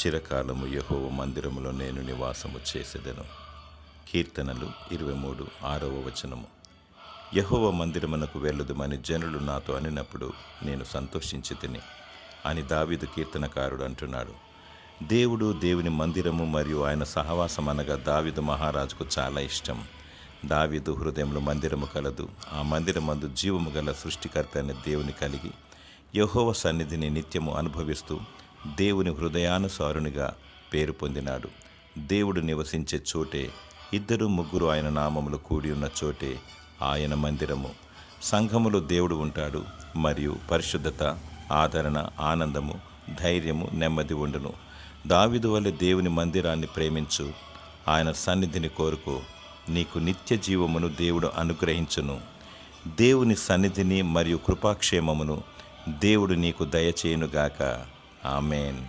చిరకాలము యెహోవా మందిరములో నేను నివాసము చేసేదను. కీర్తనలు 23:6. యెహోవా మందిరమునకు వెళ్ళుదుమని జనులు నాతో అనినప్పుడు నేను సంతోషించితిని అని దావీదు కీర్తనకారుడు అంటున్నాడు. దేవుడు, దేవుని మందిరము మరియు ఆయన సహవాసం అనగా దావీదు మహారాజుకు చాలా ఇష్టం. దావీదు హృదయంలో మందిరము కలదు. ఆ మందిరమందు జీవము గల సృష్టికర్త అనే దేవుని కలిగి యెహోవా సన్నిధిని నిత్యము అనుభవిస్తూ దేవుని హృదయానుసారునిగా పేరు పొందినాడు. దేవుడు నివసించే చోటే, 2-3 ఆయన నామములు కూడి ఉన్న చోటే ఆయన మందిరము. సంఘములో దేవుడు ఉంటాడు మరియు పరిశుద్ధత, ఆదరణ, ఆనందము, ధైర్యము, నెమ్మది ఉండును. దావీదు వలె దేవుని మందిరాన్ని ప్రేమించు, ఆయన సన్నిధిని కోరుకో. నీకు నిత్య జీవమును దేవుడు అనుగ్రహించును. దేవుని సన్నిధిని మరియు కృపాక్షేమమును దేవుడు నీకు దయచేయునుగాక. ఆమేన్.